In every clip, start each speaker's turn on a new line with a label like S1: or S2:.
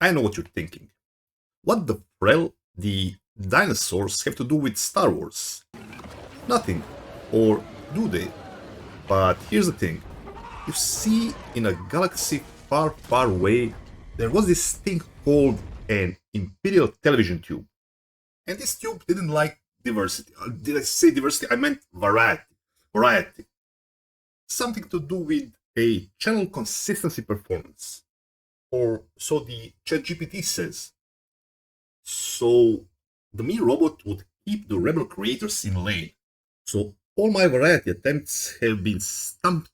S1: I know what you're thinking. What the hell the dinosaurs have to do with Star Wars? Nothing. Or do they? But here's the thing. You see, in a galaxy far, far away, there was this thing called an Imperial television tube. And this tube didn't like diversity. Did I say diversity? I meant variety. Variety. Something to do with a channel consistency performance. Or so the ChatGPT says. So the Me robot would keep the rebel creators in lane. So all my variety attempts have been stumped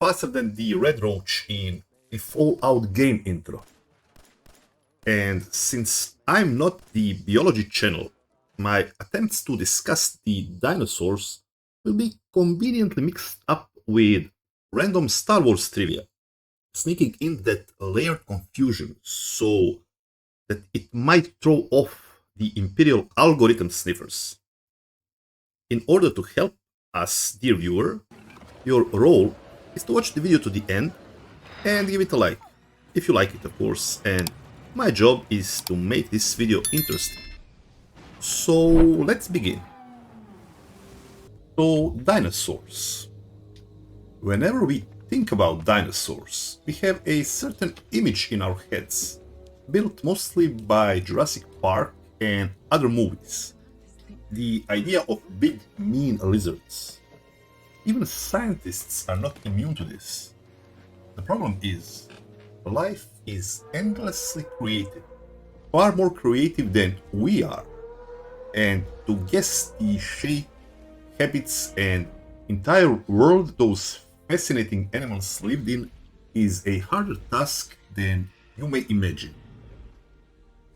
S1: faster than the red roach in a Fallout game intro. And since I'm not the biology channel, my attempts to discuss the dinosaurs will be conveniently mixed up with random Star Wars trivia, sneaking in that layered confusion so that it might throw off the Imperial algorithm sniffers. In order to help us, dear viewer, your role is to watch the video to the end and give it a like, if you like it of course, and my job is to make this video interesting. So let's begin. So dinosaurs. Whenever we think about dinosaurs, we have a certain image in our heads, built mostly by Jurassic Park and other movies. The idea of big, mean lizards. Even scientists are not immune to this. The problem is, life is endlessly creative, far more creative than we are. And to guess the shape, habits, and entire world those fascinating animals lived in is a harder task than you may imagine.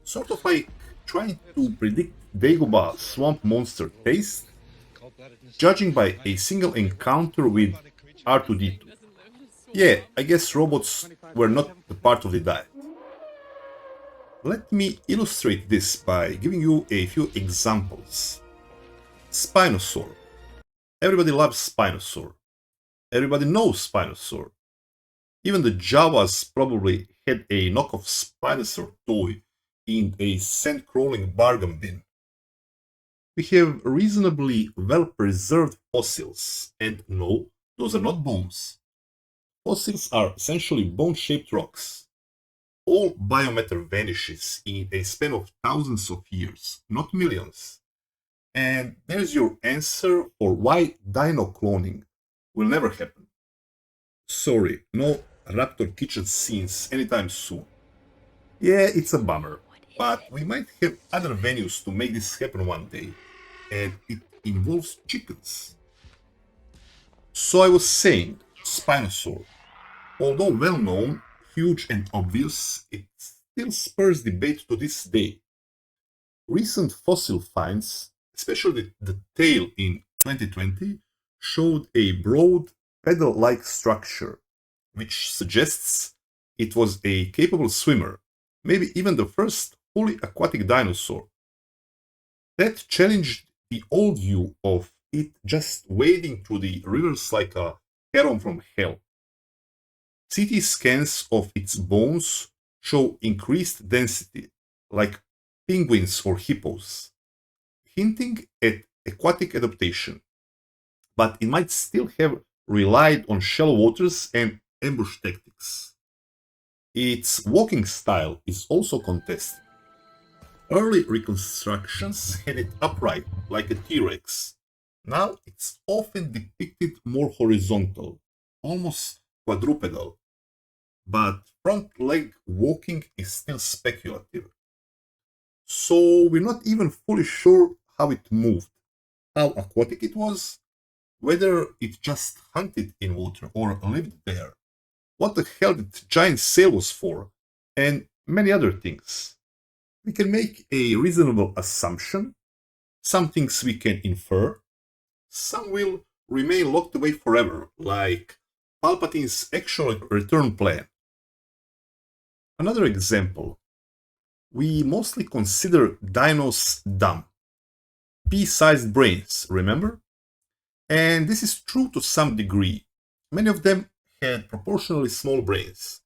S1: Sort of like trying to predict Dagobah swamp monster taste, judging by a single encounter with R2D2. Yeah, I guess robots were not the part of the diet. Let me illustrate this by giving you a few examples. Spinosaur. Everybody loves Spinosaur. Everybody knows Spinosaur. Even the Jawas probably had a knockoff Spinosaur toy in a sand-crawling bargain bin. We have reasonably well-preserved fossils, and no, those are not bones. Fossils are essentially bone-shaped rocks. All biomatter vanishes in a span of thousands of years, not millions. And there's your answer for why dino cloning will never happen. Sorry, no Raptor kitchen scenes anytime soon. Yeah, it's a bummer, but we might have other venues to make this happen one day, and it involves chickens. So I was saying, Spinosaur, although well known, huge and obvious, it still spurs debate to this day. Recent fossil finds, especially the tail in 2020, showed a broad pedal-like structure, which suggests it was a capable swimmer, maybe even the first fully aquatic dinosaur. That challenged the old view of it just wading through the rivers like a heron from hell. CT scans of its bones show increased density, like penguins or hippos, hinting at aquatic adaptation, but it might still have relied on shallow waters and ambush tactics. Its walking style is also contested. Early reconstructions had it upright, like a T-Rex. Now it's often depicted more horizontal, almost quadrupedal, but front leg walking is still speculative. So we're not even fully sure how it moved, how aquatic it was, whether it just hunted in water or lived there, what the hell that giant sail was for, and many other things. We can make a reasonable assumption, some things we can infer, some will remain locked away forever, like Palpatine's actual return plan. Another example, we mostly consider dinos dumb. Pea-sized brains, remember? And this is true to some degree. Many of them had proportionally small brains.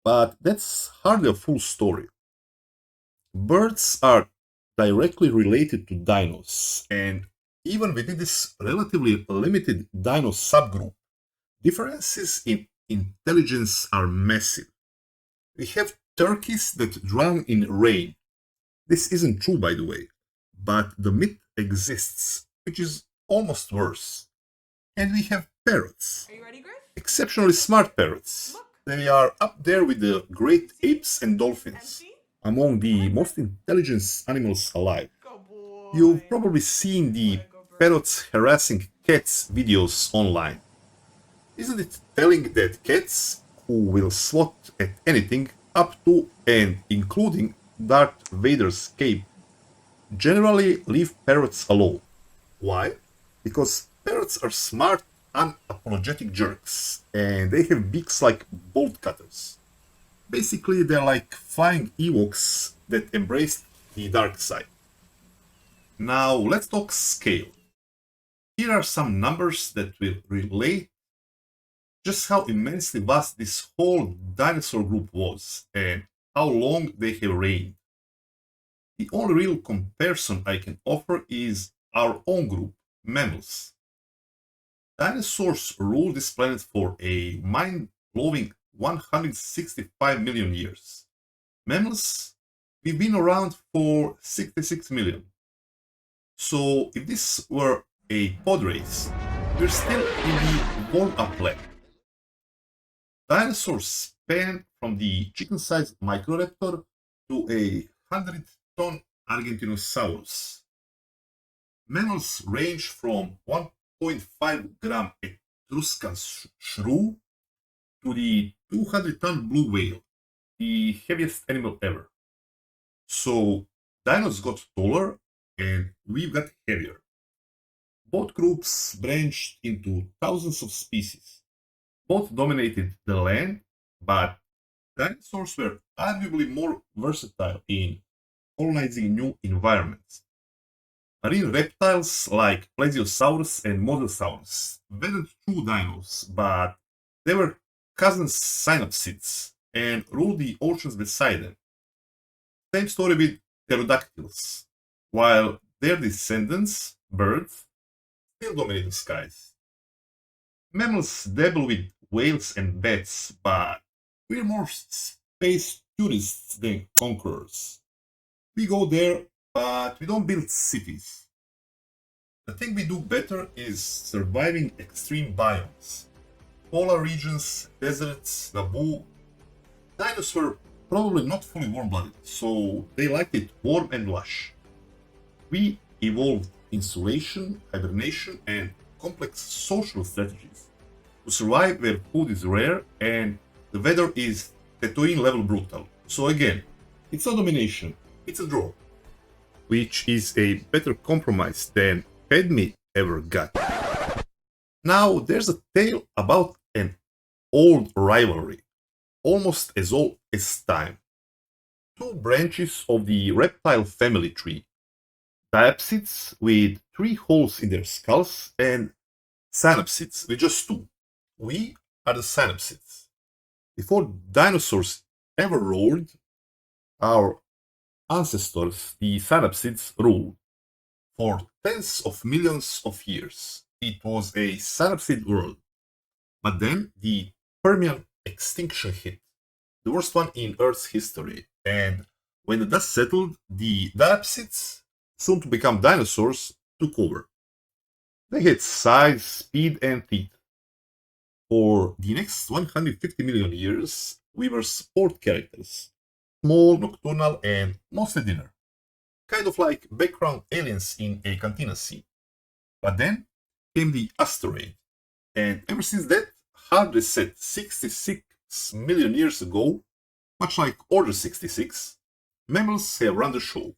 S1: But that's hardly a full story. Birds are directly related to dinos, and even within this relatively limited dino subgroup, differences in intelligence are massive. We have turkeys that drown in rain. This isn't true, by the way, but the myth exists, which is almost worse. And we have parrots.
S2: Are you ready, Griff?
S1: Exceptionally smart parrots.
S2: Look.
S1: They are up there with the great apes and dolphins,
S2: Empty?
S1: among the most intelligent animals alive.
S2: Go boy.
S1: You've probably seen the parrots harassing cats videos online. Isn't it telling that cats, who will swat at anything up to and including Darth Vader's cape, generally leave parrots alone? Why? Because parrots are smart, unapologetic jerks, and they have beaks like bolt cutters. Basically, they're like flying Ewoks that embraced the dark side. Now, let's talk scale. Here are some numbers that will relate just how immensely vast this whole dinosaur group was and how long they have reigned. The only real comparison I can offer is our own group, mammals. Dinosaurs ruled this planet for a mind-blowing 165 million years. Mammals, we've been around for 66 million. So if this were a pod race, we're still in the warm-up lab. Dinosaurs span from the chicken-sized Microraptor to a 100-ton Argentinosaurus. Mammals range from 1.5 gram Etruscan shrew to the 200-ton blue whale, the heaviest animal ever. So dinos got taller and we got heavier. Both groups branched into thousands of species. Both dominated the land, but dinosaurs were arguably more versatile in colonizing new environments. Marine reptiles like Plesiosaurus and Mosasaurus weren't true dinos, but they were cousin synapsids and ruled the oceans beside them. Same story with pterodactyls, while their descendants, birds, still dominate the skies. Mammals dabble with whales and bats, but we're more space tourists than conquerors. We go there, but we don't build cities. The thing we do better is surviving extreme biomes. Polar regions, deserts, Naboo. Dinos were probably not fully warm-blooded, so they liked it warm and lush. We evolved insulation, hibernation, and complex social strategies to survive where food is rare and the weather is Tatooine level brutal. So again, it's not domination, it's a draw. Which is a better compromise than Padme ever got. Now there's a tale about an old rivalry, almost as old as time. Two branches of the reptile family tree. Diapsids with 3 holes in their skulls and synapsids with just 2. We are the synapsids. Before dinosaurs ever roared, our ancestors, the synapsids, ruled. For tens of millions of years, it was a synapsid world. But then the Permian extinction hit, the worst one in Earth's history, and when the dust settled, the diapsids, soon to become dinosaurs, took over. They had size, speed, and teeth. For the next 150 million years, we were sport characters, small, nocturnal, and mostly dinner. Kind of like background aliens in a cantina scene. But then came the asteroid, and ever since that, hard reset 66 million years ago, much like Order 66, mammals have run the show.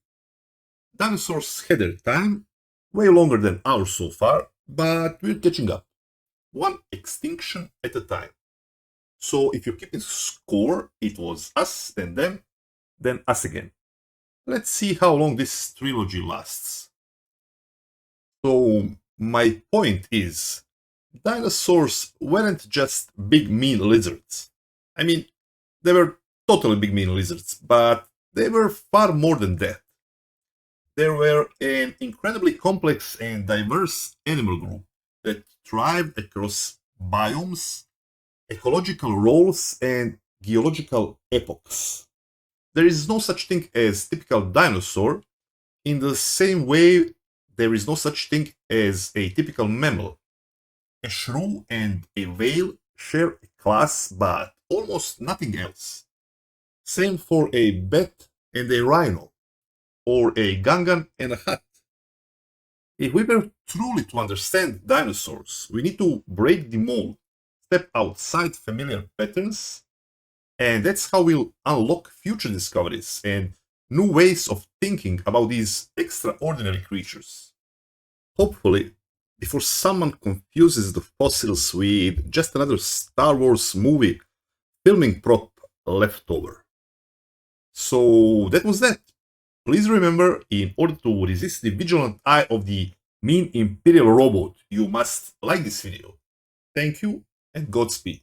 S1: Dinosaurs had their time, way longer than ours so far, but we're catching up. One extinction at a time. So if you're keeping score, it was us, then them, then us again. Let's see how long this trilogy lasts. So my point is, dinosaurs weren't just big mean lizards. I mean, They were totally big mean lizards, but they were far more than that. They were an incredibly complex and diverse animal group that thrived across biomes, ecological roles, and geological epochs. There is no such thing as typical dinosaur, in the same way there is no such thing as a typical mammal. A shrew and a whale share a class, but almost nothing else. Same for a bat and a rhino, or a gangan and a hat. If we were truly to understand dinosaurs, we need to break the mold, step outside familiar patterns, and that's how we'll unlock future discoveries and new ways of thinking about these extraordinary creatures. Hopefully, before someone confuses the fossils with just another Star Wars movie filming prop leftover. So that was that. Please remember, in order to resist the vigilant eye of the mean Imperial robot, you must like this video. Thank you and Godspeed.